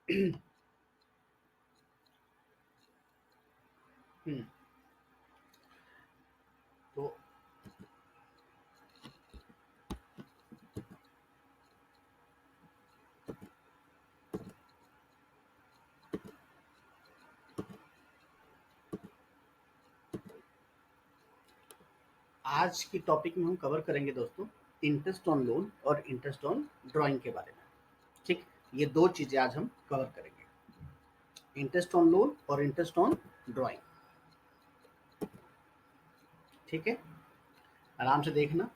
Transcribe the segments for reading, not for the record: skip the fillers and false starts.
हम्म, तो आज की टॉपिक में हम कवर करेंगे दोस्तों इंटरेस्ट ऑन लोन और इंटरेस्ट ऑन ड्राइंग के बारे में। ठीक, ये दो चीजें आज हम कवर करेंगे, इंटरेस्ट ऑन लोन और इंटरेस्ट ऑन ड्राइंग। ठीक है, आराम से देखना।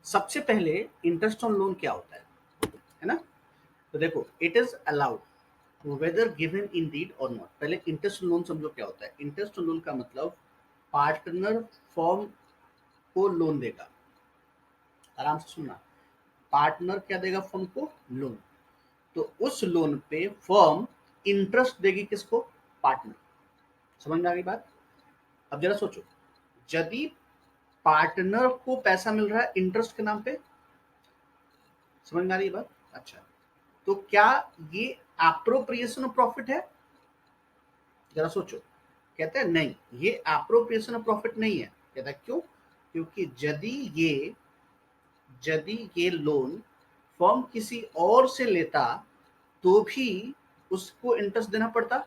सबसे पहले इंटरेस्ट ऑन लोन क्या होता है ना? तो देखो, it is allowed whether given in deed और नॉट। पहले इंटरेस्ट ऑन लोन समझो क्या होता है। इंटरेस्ट ऑन लोन का मतलब पार्टनर फॉर्म को लोन देगा। आराम से सुनना, पार्टनर क्या देगा फर्म को? लोन। तो उस लोन पे फर्म इंटरेस्ट देगी किसको? पार्टनर। समझ में आ गई बात? अब जरा सोचो, यदि पार्टनर को पैसा मिल रहा है इंटरेस्ट के नाम पे, समझ में आ रही है बात? अच्छा, तो क्या ये एप्रोप्रिएशन ऑफ प्रॉफिट है? जरा सोचो। कहते हैं नहीं, ये एप्रोप्रिएशन ऑफ प्रॉफिट नहीं है। कहता है क्यों? क्योंकि यदि ये लोन फर्म किसी और से लेता तो भी उसको इंटरेस्ट देना पड़ता,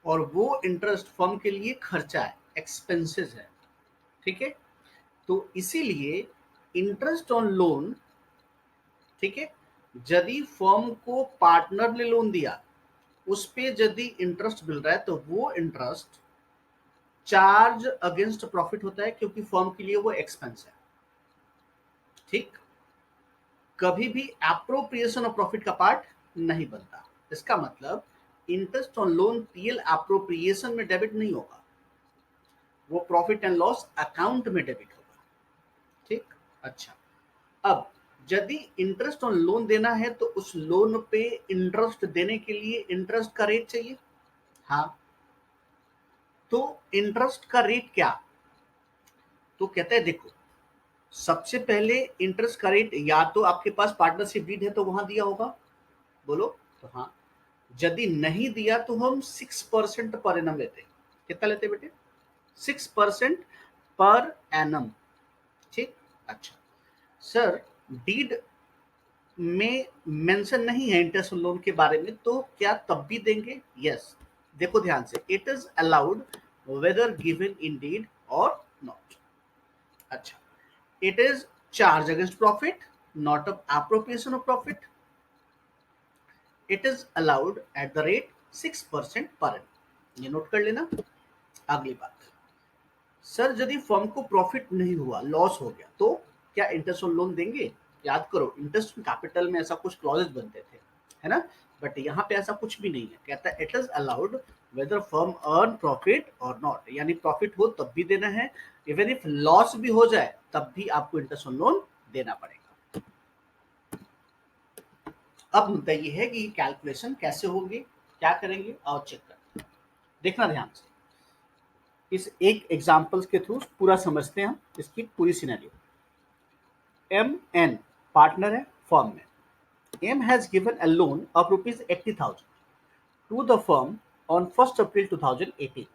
और वो इंटरेस्ट फर्म के लिए खर्चा है, एक्सपेंसेस है। ठीक है, तो इसीलिए इंटरेस्ट ऑन लोन, ठीक है, यदि फर्म को पार्टनर ने लोन दिया, उस पे यदि इंटरेस्ट मिल रहा है तो वो इंटरेस्ट चार्ज अगेंस्ट प्रॉफिट होता है, क्योंकि फर्म के लिए वो एक्सपेंस है। ठीक, कभी भी एप्रोप्रिएशन ऑफ प्रॉफिट का पार्ट नहीं बनता। इसका मतलब interest on loan PL appropriation में डेबिट नहीं होगा, वो प्रॉफिट एंड लॉस अकाउंट में डेबिट होगा। ठीक, अच्छा, अब यदि इंटरेस्ट ऑन लोन देना है तो उस लोन पे इंटरेस्ट देने के लिए इंटरेस्ट का रेट चाहिए। हाँ, तो इंटरेस्ट का रेट क्या? तो कहते हैं देखो, सबसे पहले इंटरेस्ट का रेट या तो आपके पास पार्टनरशिप डीड है तो वहां दिया होगा, बोलो तो हाँ। यदि नहीं दिया तो हम 6% पर एनम लेते हैं। कितना लेते बेटे? 6% पर एनम। ठीक, अच्छा सर, डीड में मेंशन नहीं है इंटरेस्ट लोन के बारे में, तो क्या तब भी देंगे? यस, देखो ध्यान से, it is allowed whether given in deed और नॉट। अच्छा, it is charge against profit, not of appropriation of profit. It is allowed at the rate 6% per annum. ये नोट कर लेना। अगली बात, सर यदि फर्म को प्रॉफिट नहीं हुआ, लॉस हो गया, तो क्या इंटरेस्ट ऑन लोन देंगे? याद करो, इंटरेस्ट कैपिटल में ऐसा कुछ क्लॉजेस बनते थे, है ना? बट यहाँ पे ऐसा कुछ भी नहीं है। कहता है it is allowed whether firm earn profit और नॉट, यानी प्रॉफिट हो तब भी देना है, इवन इफ लॉस भी हो जाए तब भी आपको इंटरेस्ट ऑन लोन देना पड़ेगा। अब मुद्दा ये है कि कैलकुलेशन कैसे होगी, क्या करेंगे, और चेक करते हैं। देखना ध्यान से, इस एक एग्जांपल्स के थ्रू पूरा समझते हैं हम इसकी पूरी सिनेरियो। एम एन पार्टनर है फर्म में। M has given a loan of ₹80,000 to the firm on 1 April 2018।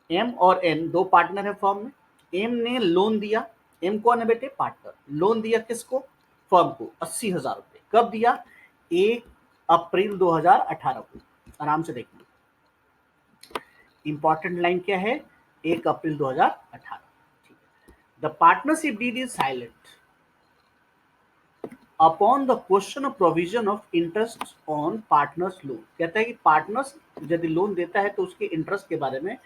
M और एन दो पार्टनर है फर्म में। एम ने लोन दिया, एम कौन है बेटे? पार्टनर। लोन दिया किसको? फर्म को 80,000 रुपए। कब दिया? 1 अप्रैल 2018 को। आराम से देखिए, इंपॉर्टेंट लाइन क्या है? 1 April 2018। The partnership deed is silent upon the question of provision of interest on partners loan. कहता है कि पार्टनर्स यदि लोन देता है तो उसके इंटरेस्ट के बारे में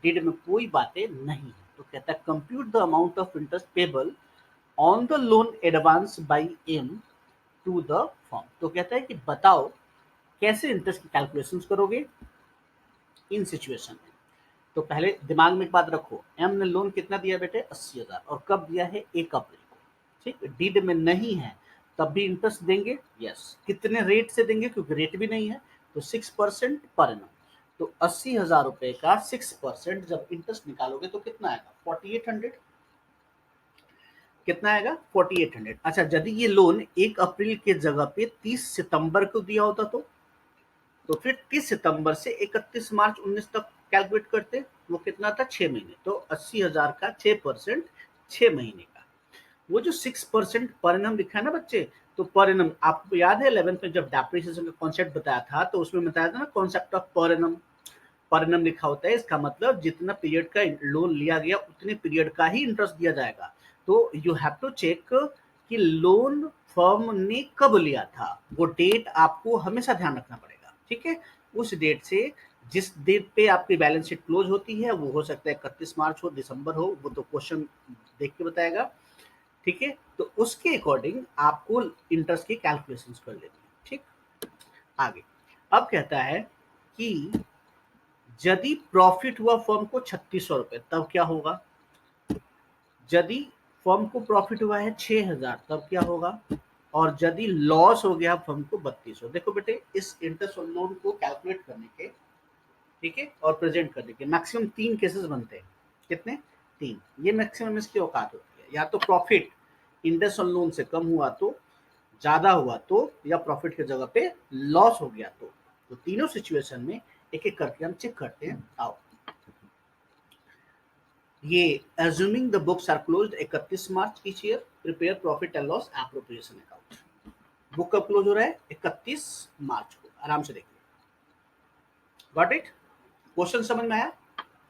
डीड में कोई बातें नहीं है। तो कहता है compute the amount of interest payable on the loan advance by M to the firm. तो कहता है कि बताओ कैसे इंटरेस्ट की कैलकुलेशन करोगे इन सिचुएशन में। तो पहले दिमाग में एक बात रखो, एम ने लोन कितना दिया बेटे? 80,000। और कब दिया है? 1 अप्रैल को। ठीक, डीड में नहीं है तब भी इंटरेस्ट देंगे? यस। कितने रेट से देंगे? क्योंकि रेट भी नहीं है, तो 6% पर एनम। तो 80,000 रुपए का 6% जब इंटरेस्ट निकालोगे तो कितना आएगा? 4800। कितना आएगा 4800। अच्छा, यदि ये लोन 1 अप्रैल के जगह पे 30 सितंबर को दिया होता तो फिर 30 सितंबर से 31 मार्च 19 तक कैलकुलेट करते, वो कितना था 6 महीने, तो 80,000 का 6%, 6 महीने का। वो जो 6% पर एनम लिखा है ना बच्चे, तो पर एनम आपको याद है 11th में जब डेप्रिसिएशन का कॉन्सेप्ट बताया था, तो उसमें बताया था ना concept of per annum. Per annum लिखा होता है, इसका मतलब जितना पीरियड का लोन लिया गया उतने पीरियड का ही इंटरेस्ट दिया जाएगा। तो यू हैव टू चेक कि लोन फर्म ने कब लिया था, वो डेट आपको हमेशा ध्यान रखना पड़ेगा, ठीक है। उस डेट से जिस डेट पे आपकी बैलेंस शीट क्लोज होती है, वो हो सकता है 31 मार्च हो, दिसंबर हो, वो तो क्वेश्चन देख के बताएगा, ठीक है। तो उसके अकॉर्डिंग आपको इंटरेस्ट की कैलकुलेशन कर लेनी है, ठीक। आगे अब कहता है कि यदि प्रॉफिट हुआ फर्म को 3600 रुपए, तब क्या होगा। यदि फर्म को प्रॉफिट हुआ है 6000, तब क्या होगा। और यदि लॉस हो गया फर्म को 3200। देखो बेटे, इस इंटरेस्ट ऑन लोन को कैलकुलेट करने के, ठीक है, और प्रेजेंट करने के मैक्सिमम 3 केसेस बनते हैं। कितने? 3। ये मैक्सिमम इसकी औकात होती है। या तो प्रॉफिट इंटरेस्ट ऑन लोन से कम हुआ तो, ज्यादा हुआ तो, या प्रॉफिट की जगह पे लॉस हो गया तो तीनों सिचुएशन में एक एक करके हम चेक करते हैं। आओ, ये assuming the books are closed 31 March each year, prepare profit and loss appropriation account। Book कब क्लोज हो रहा है? 31 मार्च को। आराम से देखिए, गॉट इट? क्वेश्चन समझ में आया?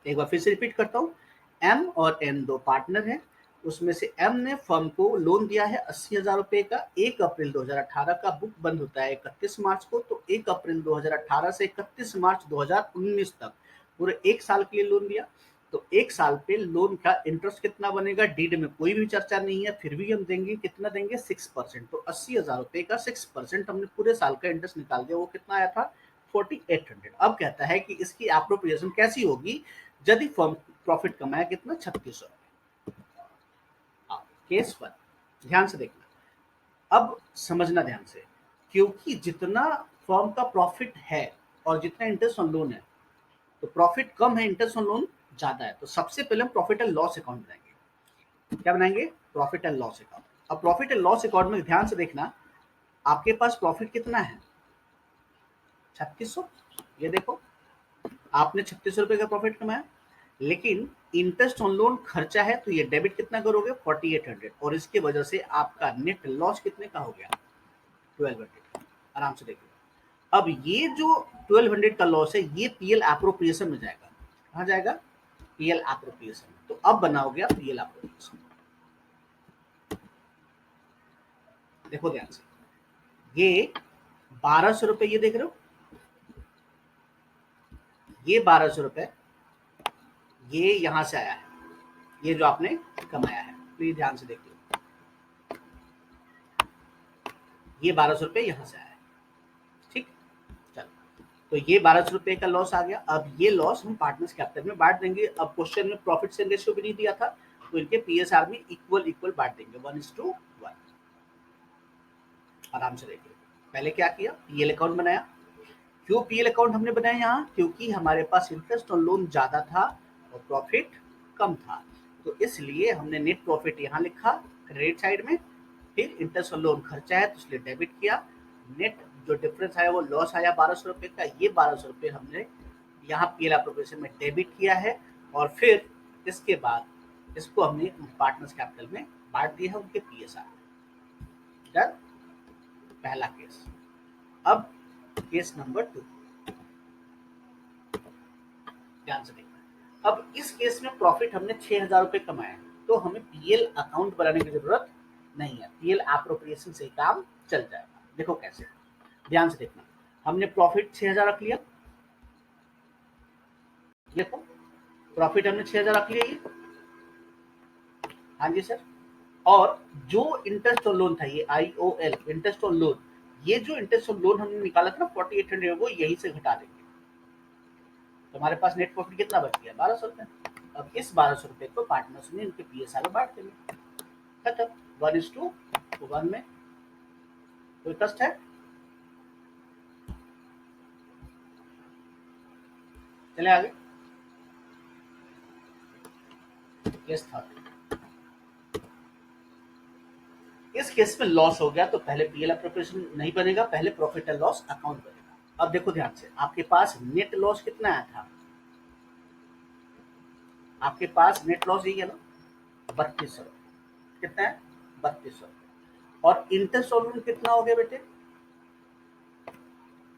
एक बार फिर से रिपीट करता हूँ। एम और एन दो पार्टनर हैं, उसमें से एम ने फर्म को लोन दिया है 80,000 रुपए का। 1 अप्रैल 2018 का बुक बंद होता है 31 मार्च को, तो 1 अप्रैल 2018 से 31 मार्च 2019 तक पूरे 1 साल के लिए लोन दिया। तो 1 साल पे लोन का इंटरेस्ट कितना बनेगा, डीड में कोई भी चर्चा नहीं है, फिर भी हम देंगे, कितना देंगे 6%। तो 80,000 रुपए का 6% हमने पूरे साल का इंटरेस्ट निकाल दिया, वो कितना आया था 4800। अब कहता है कि इसकी एप्रोप्रिएशन कैसी होगी यदि फर्म प्रॉफिट कमाया कितना 3600। केस 1 ध्यान से देखना, अब समझना ध्यान से, क्योंकि जितना फर्म का प्रॉफिट है और जितना इंटरेस्ट ऑन लोन है, तो प्रॉफिट कम है, इंटरेस्ट ऑन लोन ज्यादा है, तो सबसे पहले हम प्रॉफिट एंड लॉस अकाउंट बनाएंगे। क्या बनाएंगे? Profit and loss account. अब प्रॉफिट एंड लॉस अकाउंट में ध्यान से देखना, आपके पास प्रॉफिट कितना है 3600। ये देखो, आपने 3600 रुपए का प्रॉफिट कमाया, लेकिन इंटरेस्ट ऑन लोन खर्चा है, तो ये डेबिट कितना करोगे 4800, और इसकी वजह से आपका नेट लॉस कितने का हो गया 1200। आराम से देखिए, अब ये जो 1200 का लॉस है, ये पीएल एप्रोप्रिएशन में जाएगा। कहाँ जाएगा? PL appropriation. तो अब बनाओगे आप पीएल एप्रोप्रिएशन। देखो ध्यान से, ये 1200 रुपए, ये देख रहे हो, ये 1200 रुपए ये यहां से आया है, ये जो आपने कमाया है, प्लीज ध्यान से देखिए, ये 1200 रुपए यहां से आया है, ठीक। चलो, तो ये 1200 रुपए का लॉस आ गया। अब ये लॉस हम पार्टनर्स कैपिटल में बांट देंगे। अब क्वेश्चन में प्रॉफिट सेल रेशियो भी नहीं दिया था, तो इनके पीएसआर में इक्वल इक्वल बांट देंगे 1:1। आराम से देखिए, पहले क्या किया, पीएल अकाउंट बनाया। क्यों पीएल अकाउंट हमने बनाया यहाँ? क्योंकि हमारे पास इंटरेस्ट ऑन लोन ज्यादा था और प्रॉफिट कम था, तो इसलिए हमने नेट प्रॉफिट यहाँ लिखा क्रेडिट साइड में। फिर इंटरेस्ट ऑन लोन खर्चा है, तो इसलिए डेबिट किया। नेट जो डिफरेंस आया वो लॉस आया 1200 रुपए का, ये 1200 रुपए हमने यहाँ पीएल एप्रोप्रिएशन में डेबिट किया है। और फिर इसके बाद इसको हमने पार्टनर्स कैपिटल में बांट दिया है उनके पीएसआर। डन, पहला केस। अब केस नंबर 2, ध्यान से देखना। अब इस केस में प्रॉफिट हमने 6000 रुपए कमाया है, तो हमें पीएल अकाउंट बनाने की जरूरत नहीं है, पीएल एप्रोप्रिएशन से काम चल जाएगा। देखो कैसे, ध्यान से देखना, हमने प्रॉफिट 6000 रख लिया, देखो प्रॉफिट हमने 6000 रख लिया, ये हाँ जी सर। और जो इंटरेस्ट ऑन लोन था, ये IOL इंटरेस्ट ऑन लोन, ये जो इंटरेस्ट ऑन लोन हमने निकाला था ना 4800, वो यही से घटा देंगे, तो हमारे पास नेट प्रॉफिट कितना बच गया 1200 रुपए। अब इस 1200 रुपए को पार्टनर्स ने इनके पीएसआर में बांट देंगे, खत्म। 1:1 में। कोई कष्ट है? चले आगे, केस 3। इस केस में लॉस हो गया तो पहले पीएल एप्रोप्रिएशन नहीं बनेगा, पहले प्रॉफिट एंड लॉस अकाउंट बनेगा। अब देखो ध्यान से, आपके पास नेट लॉस कितना आया था, आपके पास नेट लॉस यही है ना, 3200। कितना है, 3200। और इंटरेस्ट ऑन लोन कितना हो गया बेटे,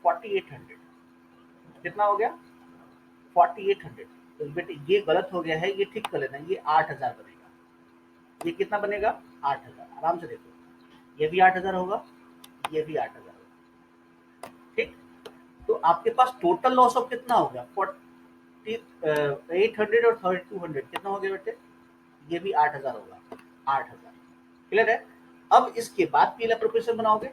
4800। कितना हो गया, 4800। तो बेटे ये गलत हो गया है, ये ठीक कर लेना, ये 8000 बनेगा। ये कितना बनेगा, 8000। आराम से देखो, ये भी 8000 होगा, ये भी 8000 होगा। ठीक, तो आपके पास टोटल लॉस ऑफ कितना हो गया, 800 और 3200 कितना हो गया बेटे, ये भी 8000 होगा, 8000। क्लियर है। अब इसके बाद पीएल एप्रोप्रिएशन बनाओगे,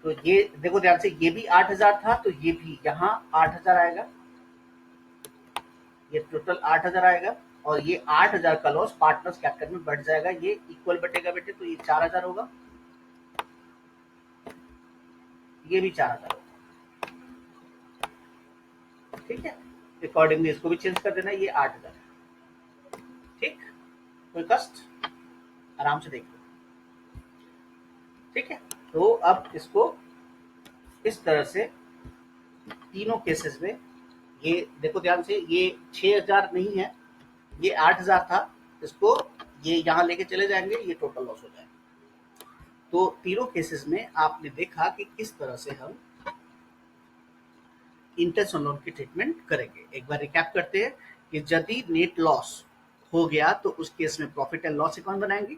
तो ये देखो ध्यान से, ये भी 8000 था, तो ये भी यहाँ 8000 आएगा, ये टोटल 8000 आएगा। और ये 8000 का लॉस पार्टनर्स कैपिटल में बढ़ जाएगा, ये इक्वल बटेगा बेटे, तो ये 4000 होगा, ये भी 4000 होगा। ठीक है, अकॉर्डिंगली इसको भी चेंज कर देना, ये 8000 है। ठीक, कोई कष्ट, आराम से देखो। ठीक है, तो अब इसको इस तरह से तीनों केसेस में, ये देखो ध्यान से, ये 6000 नहीं है, ये 8000 था, इसको ये यहाँ लेके चले जाएंगे, ये टोटल लॉस हो जाएगा। तो तीनों केसेस में आपने देखा कि किस तरह से हम इंटरेस्ट ऑन लोन की ट्रीटमेंट करेंगे। एक बार रिकैप करते हैं कि यदि नेट लॉस हो गया तो उस केस में प्रॉफिट एंड लॉस अकाउंट बनाएंगे,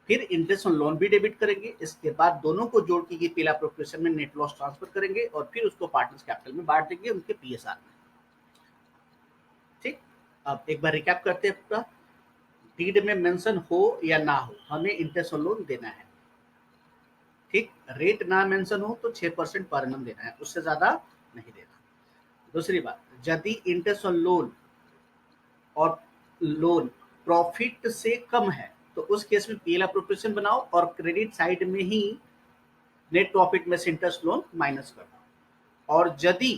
फिर इंटरेस्ट ऑन लोन भी डेबिट करेंगे, इसके बाद दोनों को जोड़ के ये पीएल एप्रोप्रिएशन में नेट लॉस ट्रांसफर करेंगे और फिर उसको पार्टनर्स कैपिटल में बांट देंगे उनके पीएसआर में। ठीक, अब एक बार रिकैप करते हैं पूरा, डीड में मेंशन हो या ना हो, हमें इंटरेस्ट ऑन लोन देना है। ठीक, रेट ना मेंशन हो तो 6% पर एनम देना है, उससे ज्यादा नहीं देना। दूसरी बात, यदि इंटरेस्ट ऑन लोन और लोन प्रॉफिट से कम है तो उस केस में पीएल एप्रोप्रिएशन बनाओ और क्रेडिट साइड में ही नेट प्रॉफिट में से इंटरेस्ट लोन माइनस करना। और यदि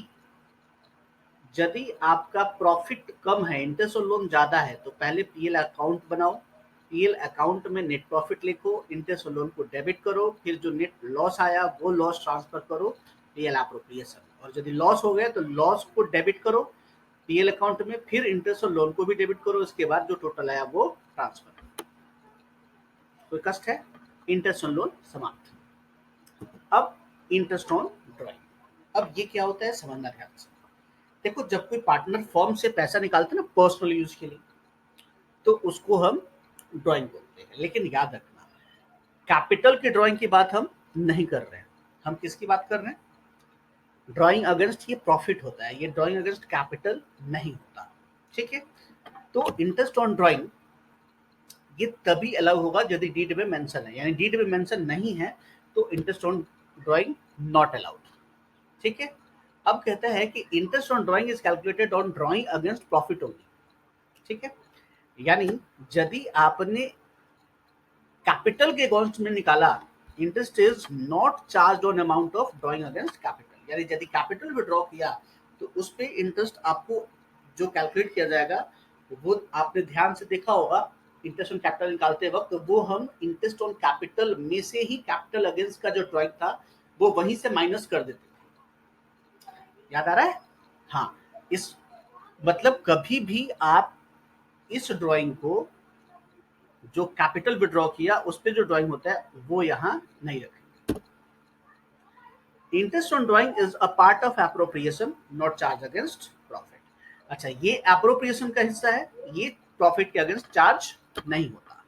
यदि आपका प्रॉफिट कम है, इंटरेस्ट और लोन ज्यादा है, तो पहले पीएल अकाउंट बनाओ, पीएल अकाउंट में नेट प्रॉफिट लिखो, इंटरेस्ट और लोन को डेबिट करो, फिर जो नेट लॉस आया वो लॉस ट्रांसफर करो पीएल एप्रोप्रिएशन। और यदि लॉस हो गया तो लॉस को डेबिट करो पीएल अकाउंट में, फिर इंटरेस्ट और लोन को भी डेबिट करो, इसके बाद जो टोटल आया वो ट्रांसफर। कोई कष्ट है, इंटरेस्ट ऑन लोन समाप्त। अब इंटरेस्ट ऑन ड्राइंग, अब ये क्या होता है समझना ध्यान से। देखो, जब कोई पार्टनर फर्म से पैसा निकालते हैं ना पर्सनल यूज के लिए, तो उसको हम ड्राइंग बोलते हैं। लेकिन याद रखना, कैपिटल की ड्राइंग की बात हम नहीं कर रहे हैं, हम किसकी बात कर रहे हैं, ड्राइंग अगेंस्ट ये प्रॉफिट होता है, ये ड्राइंग अगेंस्ट कैपिटल नहीं होता। ठीक है, तो इंटरेस्ट ऑन ड्राइंग ये तभी अलाउ होगा यदि डीड में मेंशन है, यानी डीड में मेंशन नहीं है तो interest on drawing not allowed. ठीक है, अब कहता है कि interest on drawing is calculated on drawing against profit only. ठीक है, यानी यदि आपने कैपिटल के अगेंस्ट में निकाला, interest is not charge on amount of drawing against capital, यानी यदि कैपिटल विड्रॉ किया तो उस पे इंटरेस्ट आपको जो कैलकुलेट किया जाएगा वो आपने ध्यान से देखा होगा, इंटरेस्ट ऑन कैपिटल निकालते वक्त तो वो हम इंटरेस्ट ऑन कैपिटल में से ही कैपिटल अगेंस्ट का जो ड्राइंग था वो वहीं से माइनस कर देते थे। याद आ रहा है, हाँ, इस मतलब कभी भी आप इस ड्राइंग को जो कैपिटल विड्रॉ किया उस पे जो ड्राइंग होता है वो यहाँ नहीं रखेंगे। Interest on drawing is a part of appropriation not charge against profit. अच्छा, ये एप्रोप्रिएशन का हिस्सा है, ये प्रॉफिट के अगेंस्ट चार्ज नहीं होता।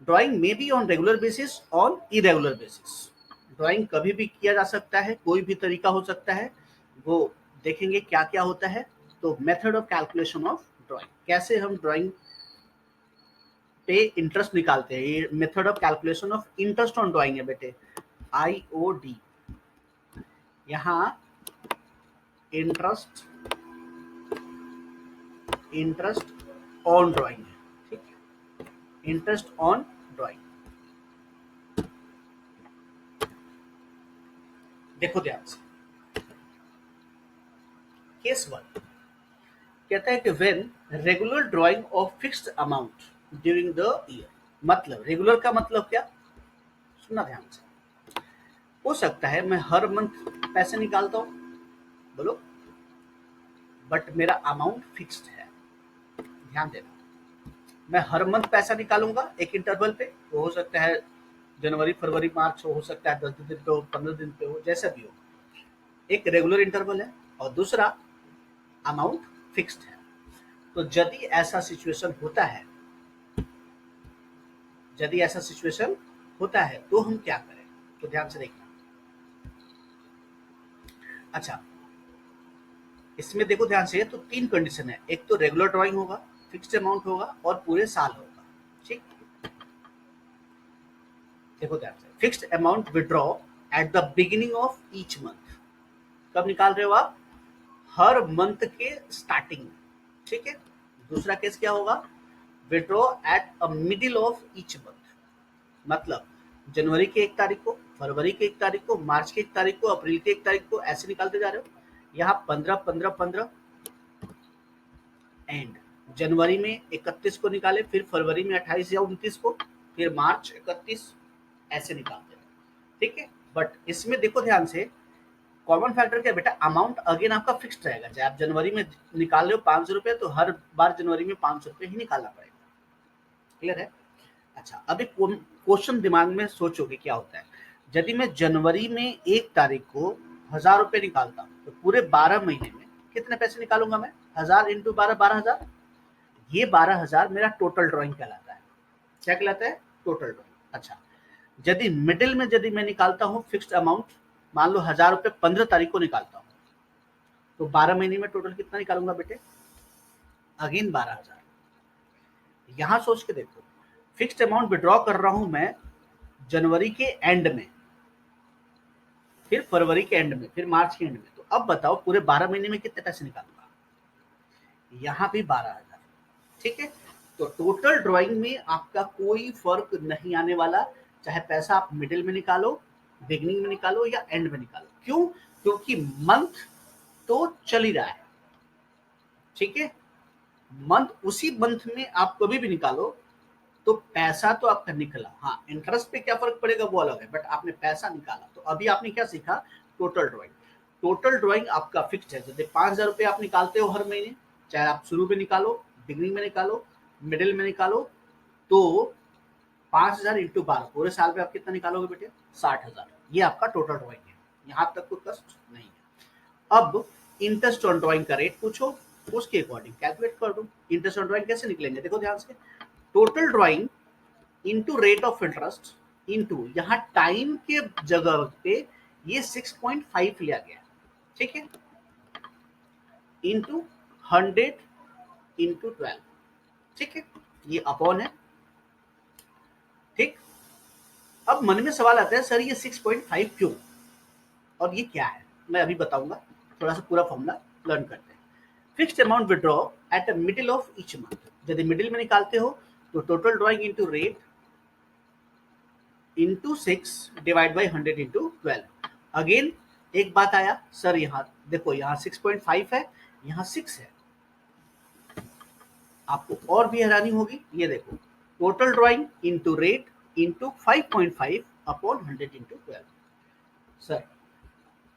ड्राइंग में be on regular basis, on irregular basis, drawing कभी भी किया जा सकता है, कोई भी तरीका हो सकता है, वो देखेंगे क्या क्या होता है। तो method of calculation of drawing, कैसे हम ड्राइंग पे इंटरेस्ट निकालते हैं, ये method of calculation of interest on drawing है बेटे, IOD। यहाँ इंटरेस्ट इंटरेस्ट ऑन ड्राइंग है, ठीक है, इंटरेस्ट ऑन ड्राइंग। देखो ध्यान से, केस 1 कहता है कि when regular drying of fixed amount during the year. मतलब रेगुलर का मतलब क्या, सुनना ध्यान से। हो सकता है मैं हर मंथ पैसे निकालता हूं, बोलो, बट मेरा अमाउंट फिक्स्ड है। ध्यान देना, मैं हर मंथ पैसा निकालूंगा एक इंटरवल पे, वो हो सकता है जनवरी फरवरी मार्च हो सकता है 10 दिन पे हो, 15 दिन पे हो, जैसा भी हो। एक रेगुलर इंटरवल है और दूसरा अमाउंट फिक्स्ड है। तो यदि ऐसा सिचुएशन होता है, यदि ऐसा सिचुएशन होता है तो हम क्या करें, तो ध्यान से देखना। अच्छा, इसमें देखो ध्यान से, तो 3 कंडीशन है। एक तो रेगुलर ड्राइंग होगा, फिक्स्ड अमाउंट होगा और पूरे साल होगा। ठीक, देखो ध्यान से, fixed amount withdraw at the beginning of each month. कब निकाल रहे हो आप, हर मंथ के स्टार्टिंग में। ठीक है। दूसरा केस क्या होगा, withdraw at a middle of each month. मतलब जनवरी के 1 तारीख को, फरवरी के 1 तारीख को, मार्च के 1 तारीख को, अप्रैल के 1 तारीख को, ऐसे निकालते जा रहे हो। यहाँ 15 15 15 एंड जनवरी में 31 को निकाले, फिर फरवरी में 28 या 29 को, फिर मार्च 31, ऐसे निकालते हैं। ठीक है। बट इसमें देखो ध्यान से, कॉमन फैक्टर क्या बेटा, अमाउंट अगेन आपका फिक्स्ड रहेगा। चाहे आप जनवरी में निकाल रहे हो 500 रुपए, तो हर बार जनवरी में 500 रुपए ही निकालना पड़ेगा। क्लियर है। अच्छा, अभी क्वेश्चन दिमाग में सोचोगे क्या होता है। यदि मैं जनवरी में 1 तारीख को 1000 रुपए निकालता हूँ, तो पूरे 12 महीने में कितने पैसे निकालूंगा मैं, 1000 इंटू 12, 12,000। ये 12,000 मेरा टोटल ड्रॉइंग कहलाता है। क्या कहलाता है, टोटल ड्रॉइंग। अच्छा, यदि मिडिल में यदि मैं निकालता हूँ फिक्स्ड अमाउंट, मान लो 1000 रुपए 15 तारीख को निकालता हूँ, तो 12 महीने में टोटल कितना निकालूंगा बेटे, अगेन 12,000। यहां सोच के देखो, फिक्स्ड अमाउंट विड्रॉ कर रहा हूं मैं जनवरी के एंड में, फिर फरवरी के एंड में, फिर मार्च के एंड में। तो अब बताओ पूरे 12 महीने में कितने पैसे निकालूंगा, यहाँ भी 12,000। ठीक है। तो टोटल ड्राइंग में आपका कोई फर्क नहीं आने वाला, चाहे पैसा आप मिडिल में निकालो, बिगिनिंग में निकालो या एंड में निकालो। क्यों, क्योंकि मंथ तो चल ही रहा है। ठीक है। मंथ, उसी मंथ में आप कभी भी निकालो तो पैसा तो आपका निकला। हाँ, इंटरेस्ट पे क्या फर्क पड़ेगा वो अलग है, बट आपने पैसा निकाला। तो अभी आपने क्या सीखा, टोटल ड्राइंग। टोटल ड्राइंग आपका फिक्स्ड है। जैसे 5,000 रुपये आप निकालते हो हर महीने, चाहे आप शुरू में निकालो, बिगिनिंग में निकालो, मिडिल में निकालो, तो 5,000 इंटू 12, पूरे साल में आप कितना निकालोगे बेटे, 60,000। ये आपका टोटल ड्राइंग है, यहाँ तक कोई कष्ट नहीं है। अब इंटरेस्ट ऑन ड्राइंग का रेट पूछो, उसके अकॉर्डिंग कैलकुलेट कर दो। इंटरेस्ट ऑन ड्राइंग कैसे निकलेंगे, देखो ध्यान से, total drawing into rate of interest into, यहाँ टाइम के जगह पे ये 6.5 लिया गया। ठीक है। Into 100 into 12। ठीक है, ये अपॉन है। ठीक। अब मन में सवाल आता है, सर ये 6.5 क्यों, और ये क्या है, मैं अभी बताऊंगा। थोड़ा सा पूरा फॉर्मूला लर्न करते हैं। Fixed amount withdraw at the middle of each month. यदि मिडिल में निकालते हो तो total drawing into rate into 6 divide by 100 into 12। Again एक बात आया, सर यहाँ देखो, यहाँ 6.5 है, यहाँ 6 है। आपको और भी हैरानी होगी, ये देखो, total drawing into rate into 5.5 upon 100 into 12। Sir,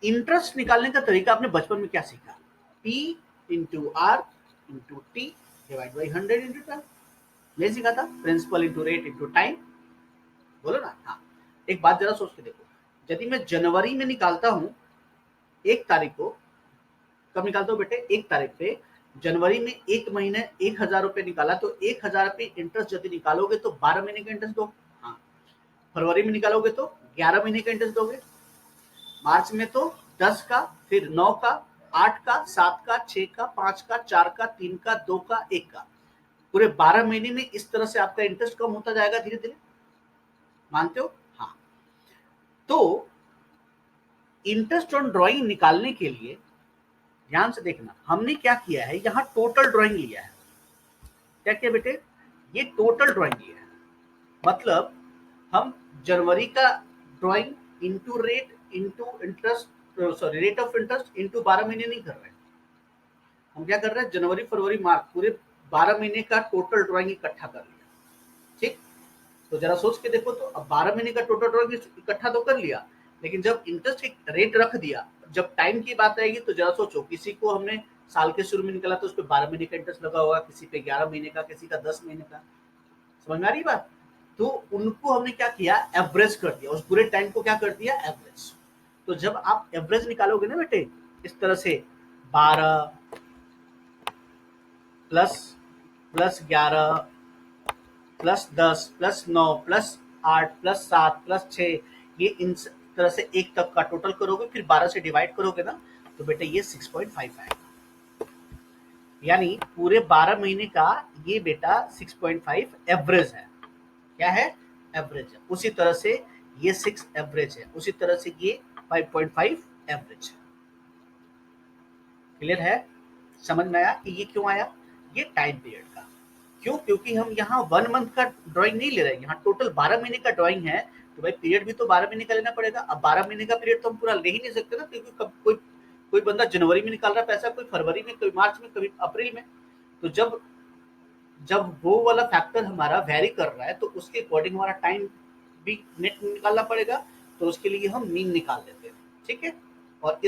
interest निकालने का तरीका आपने बचपन में क्या सीखा, P into R into T divide by 100 into 12, ये सीखा था। Principal into rate into time, बोलो ना। हाँ, एक बात जरा सोच के देखो, यदि मैं जनवरी में निकालता हूं 1 तारीख को, कब निकालता हूं बेटे, 1 तारीख पे, जनवरी में 1 महीने 1,000 रुपए निकाला, तो 1,000 रुपए इंटरेस्ट यदि निकालोगे तो 12 महीने का इंटरेस्ट दो। हाँ, फरवरी में निकालोगे तो 11 महीने का इंटरेस्ट दोगे, मार्च में तो 10 का, फिर 9 का, 8 का, 7 का, 6 का, 5 का, 4 का, 3 का, 2 का, 1 का। पूरे 12 महीने में इस तरह से आपका इंटरेस्ट कम होता जाएगा धीरे धीरे, मानते हो। हाँ, तो इंटरेस्ट ऑन ड्राइंग निकालने के लिए ध्यान से देखना, हमने क्या किया है, यहाँ टोटल ड्राइंग लिया है। क्या किया बेटे, ये टोटल ड्राइंग लिया है। मतलब हम जनवरी का drawing into rate into interest, sorry rate of interest into 12 महीने नहीं कर रहे हैं, हम क्या कर रहे हैं, जनवरी फरवरी मार्च पूरे 12 महीने का टोटल ड्राइंग इकट्ठा कर लिया, ठीक। तो जरा सोच के देखो, तो अब 12 महीने का टोटल ड्राइंग इकट्ठा तो कर लिया, लेकिन जब इंटरेस्ट रेट रख दिया, जब टाइम की बात आएगी तो जरा सोचो, किसी को हमने साल के शुरू में निकला तो उस पर 12 महीने का इंटरेस्ट लगा होगा, किसी पे 11 महीने का, किसी का 10 महीने का। समझ में आ रही बात? तो उनको हमने क्या किया, एवरेज कर दिया, उस पूरे टाइम को क्या कर दिया, एवरेज। तो जब आप एवरेज निकालोगे ना बेटे, इस तरह से 12 plus 11 plus 10 plus 9 plus 8 plus 7 plus 6, ये इन तरह से एक तक का टोटल करोगे, फिर 12 से डिवाइड करोगे ना, तो बेटे ये 6.5 आएगा। यानी पूरे 12 महीने का ये बेटा 6.5 एवरेज है। क्या है, एवरेज है। उसी तरह से ये 6 एवरेज है, उसी तरह से ये 5.5 एवरेज है। क्लियर है? समझ में आया कि ये क्यों आया, ये टाइम पीरियड का। क्यों? क्योंकि हम यहाँ 1 मंथ का ड्राइंग नहीं ले रहे हैं, यहाँ टोटल 12 महीने का ड्राइंग है, तो भाई पीरियड भी तो 12 महीने का लेना पड़ेगा। अब 12 महीने का पीरियड तो हम पूरा ले ही नहीं सकते ना, क्योंकि कब कोई बंदा जनवरी में निकाल रहा है पैसा, कोई फरवरी में, कोई मार्च में, कभी अप्रैल में। तो जब वो वाला फैक्टर हमारा वेरी कर रहा है, तो उसके अकॉर्डिंग हमारा टाइम भी नेट निकालना पड़ेगा, तो उसके लिए हम मीन निकाल लेते हैं, ठीक है। और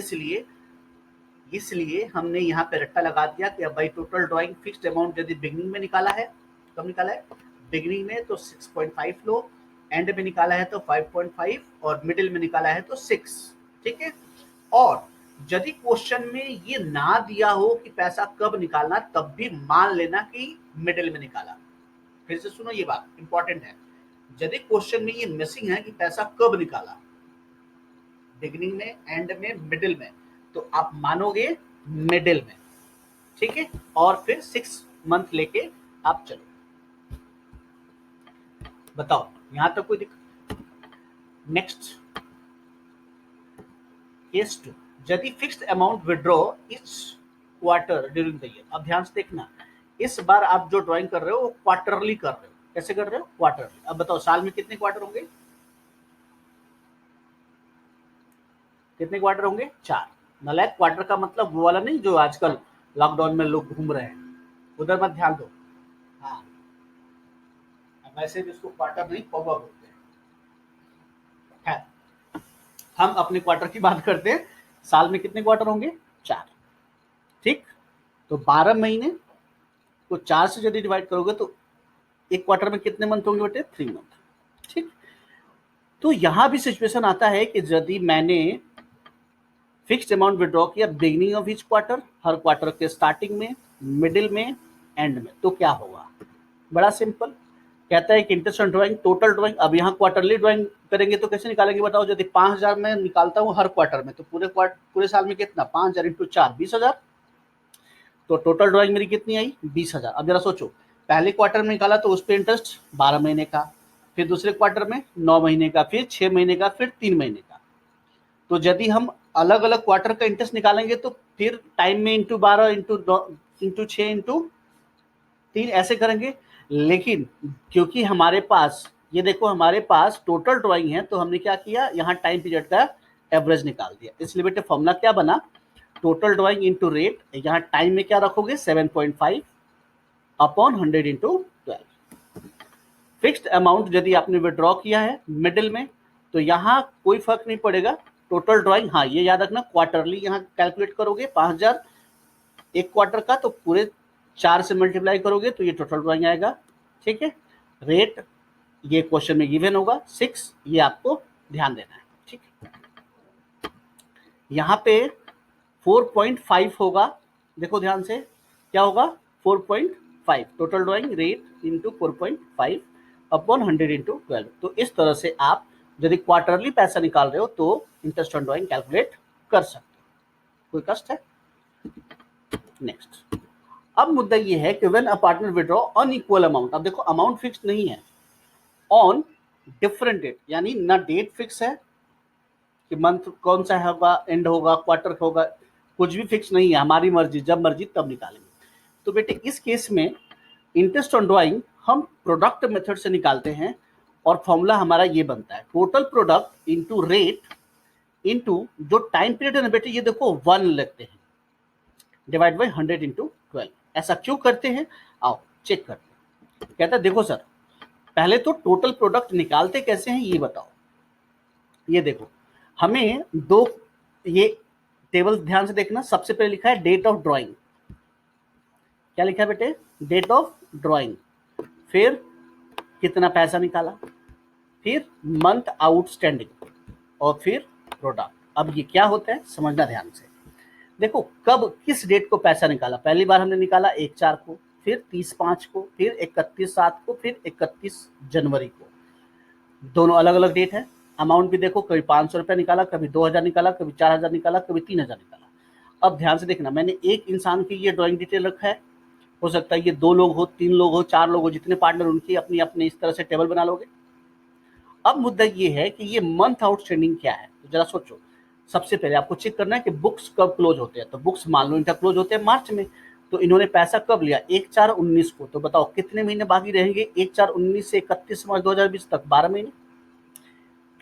इसलिए हमने यहाँ पे रट्टा लगा दिया कि अब भाई टोटल ड्राइंग फिक्स्ड अमाउंट यदि बिगनिंग में निकाला है, कब निकाला है, बिगनिंग में तो 6.5 लो, एंड में निकाला है तो 5.5, और मिडिल में निकाला है तो 6, ठीक है। और यदि क्वेश्चन में ये ना दिया हो कि पैसा कब निकालना, तब भी मान लेना कि मिडिल में निकाला। फिर से सुनो, ये बात इंपॉर्टेंट है। यदि क्वेश्चन में ये मिसिंग है कि पैसा कब निकाला, बिगिनिंग में, एंड में, मिडिल में, तो आप मानोगे मिडिल में, ठीक है। और फिर 6 मंथ लेके आप चलो। बताओ यहां तक कोई दिक्कत? नेक्स्ट, केस 2, यदि fixed amount withdraw etch quarter during the year. अब ध्यान से देखना, इस बार आप जो ड्राइंग कर रहे हो वो क्वार्टरली कर रहे हो। कैसे कर रहे हो? क्वार्टरली। अब बताओ साल में कितने क्वार्टर होंगे? कितने क्वार्टर होंगे? 4। नालायक, क्वार्टर का मतलब वो वाला नहीं जो आजकल लॉकडाउन में लोग घूम रहे हैं, उधर मत ध्यान दो। हाँ, वैसे भी उसको क्वार्टर नहीं, पौवा बोलते हैं। हम अपने क्वार्टर की बात करते हैं। साल में कितने क्वार्टर होंगे? 4, ठीक। तो 12 महीने को 4 से यदि डिवाइड करोगे तो एक क्वार्टर में कितने मंथ होंगे बेटे? 3 मंथ, ठीक। तो यहां भी सिचुएशन आता है कि यदि मैंने फिक्स्ड अमाउंट विड्रॉ किया beginning of each quarter, her quarter के स्टार्टिंग में, मिडिल में, एंड में, तो क्या होगा? बड़ा सिंपल, कहता है कि interest on drawing total drawing. अब यहाँ क्वार्टरली ड्राइंग करेंगे तो कैसे निकालेंगे बताओ? यदि 5,000 में निकालता हूँ हर क्वार्टर में, तो पूरे साल में कितना? 5,000 इंटू 4, 20,000। तो टोटल ड्राइंग मेरी कितनी आई? 20,000। अब जरा सोचो, पहले क्वार्टर में निकाला तो उस पर इंटरेस्ट 12 महीने का, फिर दूसरे क्वार्टर में 9 महीने का, फिर 6 महीने का, फिर 3 महीने का। तो यदि हम अलग अलग क्वार्टर का इंटरेस्ट निकालेंगे तो फिर टाइम में इंटू 12 इंटू 6 इंटू 3 ऐसे करेंगे। लेकिन क्योंकि हमारे पास, ये देखो, हमारे पास टोटल ड्राइंग है, तो हमने क्या किया, यहाँ टाइम पीरियड का एवरेज निकाल दिया। इसलिए बेटे फॉर्मूला क्या बना? Total drawing into rate. यहाँ टाइम में क्या रखोगे? 7.5 अपॉन 100 इंटू 12। फिक्स्ड अमाउंट यदि आपने विड्रॉ किया है मिडिल में, तो यहाँ कोई फर्क नहीं पड़ेगा। टोटल ड्राइंग, हाँ ये याद रखना, क्वार्टरली यहाँ कैलकुलेट करोगे। 5,000 एक क्वार्टर का, तो पूरे 4 से मल्टीप्लाई करोगे तो ये टोटल ड्राइंग आएगा, ठीक है। रेट ये क्वेश्चन में गिवन होगा 6, ये आपको ध्यान देना है, ठीक। यहाँ पे 4.5 होगा, देखो ध्यान से, क्या होगा? 4.5 total drawing rate into 4.5 upon 100 into 12। तो इस तरह से आप यदि क्वार्टरली पैसा निकाल रहे हो तो इंटरेस्ट ऑन ड्राइंग कैलकुलेट कर सकते हो। कोई कष्ट है? नेक्स्ट, अब मुद्दा ये है कि when a partner withdraw unequal amount. अब देखो अमाउंट फिक्स नहीं है, ऑन डिफरेंट डेट, यानी ना डेट फिक्स है कि मंथ कौन सा होगा, एंड होगा, क्वार्टर होगा, कुछ भी फिक्स नहीं है, हमारी मर्जी, जब मर्जी तब निकालेंगे। तो बेटे इस केस में इंटरेस्ट ऑन ड्राइंग हम प्रोडक्ट मेथड से निकालते हैं, और फॉर्मूला हमारा ये बनता है, total product into rate into जो टाइम पीरियड है ना बेटे, ये देखो 1 लेते हैं, डिवाइड बाई 100 इंटू 12। ऐसा क्यों करते हैं, आओ चेक करते हैं। कहता है देखो सर, पहले तो टोटल प्रोडक्ट निकालते कैसे हैं ये बताओ। ये देखो, हमें दो, ये टेबल ध्यान से देखना, सबसे पहले लिखा है डेट ऑफ ड्राइंग। क्या लिखा है बेटे, डेट ऑफ ड्राइंग। फिर कितना पैसा निकाला, फिर मंथ आउटस्टैंडिंग, और फिर प्रोडक्ट। अब ये क्या होता है समझना ध्यान से। देखो कब किस डेट को पैसा निकाला, पहली बार हमने निकाला 1/4 को, फिर 30/5 को, फिर 31/7 को, फिर 31 जनवरी को। दोनों अलग अलग डेट है। अमाउंट भी देखो, कभी 500 रुपया निकाला, कभी 2000 निकाला, कभी 4000 निकाला, कभी 3000 निकाला। अब ध्यान से देखना, मैंने एक इंसान की ये ड्राइंग डिटेल रखा है, हो सकता है ये 2 लोग हो, 3 लोग हो, 4 लोग हो, जितने पार्टनर उनकी अपनी अपनी इस तरह से टेबल बना लोगे। अब मुद्दा ये है कि ये मंथ आउटस्टैंडिंग क्या है, तो जरा सोचो। सबसे पहले आपको चेक करना है कि बुक्स कब क्लोज होते हैं। तो बुक्स मान लो इनका क्लोज होते हैं मार्च में, तो इन्होंने पैसा कब लिया, 1/4/19 को। तो बताओ कितने महीने बाकी रहेंगे 1/4/19 से 31 मार्च 2020 तक, 12 महीने।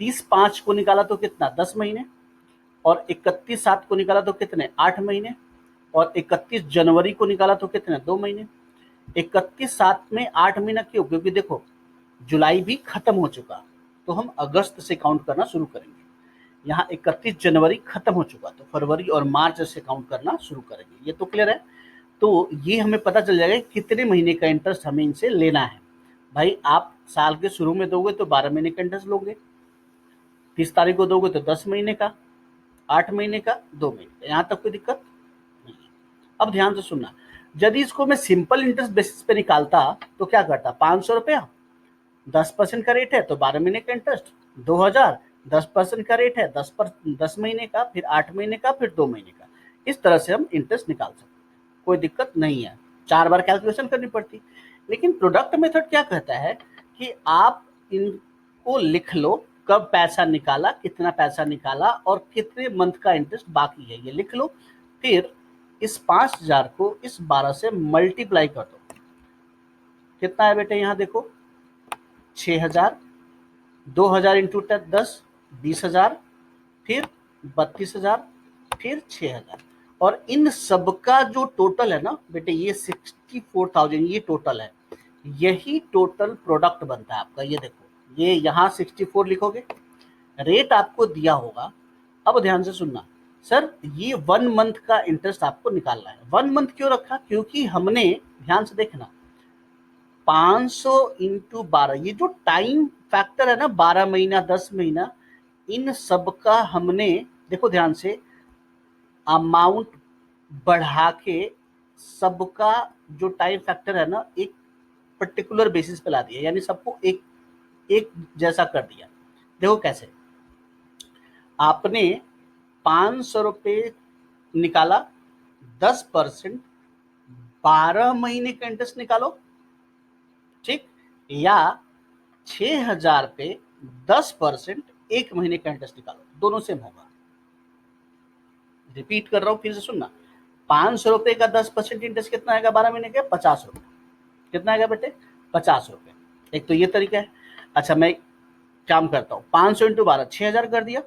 30/5 को निकाला तो कितना, 10 महीने। और 31/7 को निकाला तो कितने, 8 महीने। और 31 जनवरी को निकाला तो कितने, 2 महीने। 31/7 में 8 महीना क्यों, क्योंकि देखो जुलाई भी खत्म हो चुका, तो हम अगस्त से काउंट करना शुरू करेंगे। यहाँ 31 जनवरी खत्म हो चुका, तो फरवरी और मार्च से काउंट करना शुरू करेंगे। ये तो क्लियर है। तो ये हमें पता चल जाएगा कितने महीने का इंटरेस्ट हमें इनसे लेना है। भाई आप साल के शुरू में दोगे तो 12 महीने का इंटरेस्ट लोगे, 30 तारीख को दोगे तो 10 महीने का, 8 महीने का, 2 महीने का। यहाँ तक कोई दिक्कत नहीं है। अब ध्यान से सुनना, यदि इसको मैं सिंपल इंटरेस्ट बेसिस पे निकालता तो क्या करता, 500 रुपया, 10% का रेट है तो 12 महीने का इंटरेस्ट, 2000, 10% का रेट है, 10 महीने का, फिर 8 महीने का, फिर 2 महीने का। इस तरह से हम इंटरेस्ट निकाल सकते हैं, कोई दिक्कत नहीं है। 4 बार कैलकुलेशन करनी पड़ती। लेकिन प्रोडक्ट मेथड क्या कहता है कि आप इनको लिख लो, कब पैसा निकाला, कितना पैसा निकाला, और कितने मंथ का इंटरेस्ट बाकी है, ये लिख लो। फिर इस 5000 को इस 12 से मल्टीप्लाई कर दो। कितना है बेटे, यहाँ देखो 6000, 2000 इंटू 10, 20,000, फिर 32,000, फिर 6,000। और इन सबका जो टोटल है ना बेटे, ये 64,000 ये टोटल है। यही टोटल प्रोडक्ट बनता है आपका। ये देखो, ये यहाँ 64 लिखोगे, रेट आपको दिया होगा। अब ध्यान से सुनना सर, ये 1 मंथ का इंटरेस्ट आपको निकालना है। 1 मंथ क्यों रखा, क्योंकि हमने, ध्यान से देखना, 500 इंटू 12, ये जो टाइम फैक्टर है ना, 12 महीना, 10 महीना, इन सब का हमने, देखो ध्यान से, अमाउंट बढ़ा के सबका जो टाइम फैक्टर है ना, एक पर्टिकुलर बेसिस पे ला दिया, यानी सबको एक एक जैसा कर दिया। देखो कैसे, आपने 500 रुपये निकाला, 10%, 12 महीने का इंटरेस्ट निकालो, ठीक, या 6,000 पे 10%, 1 महीने का इंटरेस्ट निकालो, दोनों सेम होगा। रिपीट कर रहा हूं, फिर से सुनना। 500 रुपए का 10% इंटरेस्ट कितना आएगा 12 महीने का, 50 रुपए। कितना आएगा बेटे, 50 रुपए। एक तो ये तरीका है। अच्छा मैं काम करता हूँ, 500 इंटू 12, 6,000 कर दिया,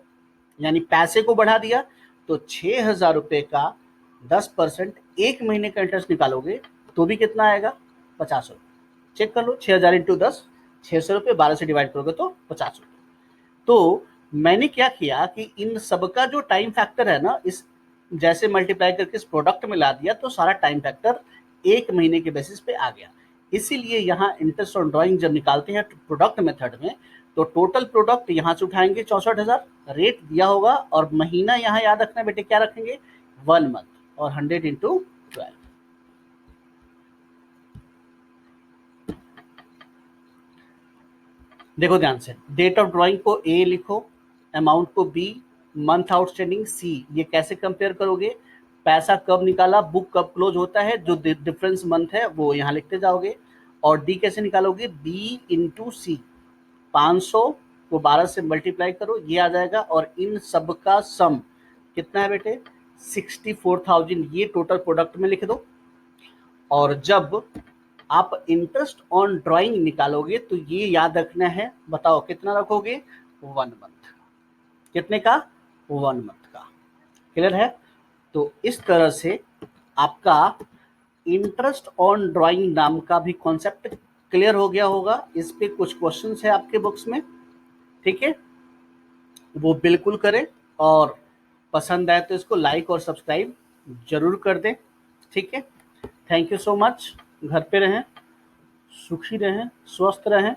यानी पैसे को बढ़ा दिया। तो 6,000 रुपए का 10%, 1 महीने का इंटरेस्ट निकालोगे तो भी कितना आएगा, 50 रुपए। चेक कर लो, 6,000 इंटू 10, 600 रुपये, 12 से डिवाइड करोगे तो 50 रुपये। तो मैंने क्या किया कि इन सबका जो टाइम फैक्टर है ना, इस जैसे मल्टीप्लाई करके इस प्रोडक्ट में ला दिया, तो सारा टाइम फैक्टर 1 महीने के बेसिस पे आ गया। इसीलिए यहाँ इंटरेस्ट ऑन ड्राइंग जब निकालते हैं प्रोडक्ट मेथड में, तो टोटल प्रोडक्ट यहाँ से उठाएंगे 64,000, रेट दिया होगा, और महीना यहाँ याद रखना बेटे, क्या रखेंगे, 1 मंथ, और 100 इंटू 12। देखो ध्यान से, डेट ऑफ ड्राइंग को ए लिखो, अमाउंट को बी, मंथ आउटस्टैंडिंग सी। ये कैसे कंपेयर करोगे, पैसा कब निकाला, बुक कब क्लोज होता है, जो डिफरेंस मंथ है वो यहाँ लिखते जाओगे। और डी कैसे निकालोगे, बी इंटू सी। 500 को 12 से मल्टीप्लाई करो, ये आ जाएगा। और इन सब का सम कितना है बेटे, 64,000, ये टोटल प्रोडक्ट में लिख दो। और जब आप इंटरेस्ट ऑन ड्राइंग निकालोगे तो ये याद रखना है, बताओ कितना रखोगे, 1 मंथ। कितने का, 1 मंथ का। क्लियर है। तो इस तरह से आपका इंटरेस्ट ऑन ड्राइंग नाम का भी कॉन्सेप्ट क्लियर हो गया होगा। इस पे कुछ क्वेश्चंस है आपके बुक्स में, ठीक है, वो बिल्कुल करें, और पसंद आए तो इसको लाइक और सब्सक्राइब जरूर कर दें, ठीक है। Thank you so much. घर पे रहें, सुखी रहें, स्वस्थ रहें।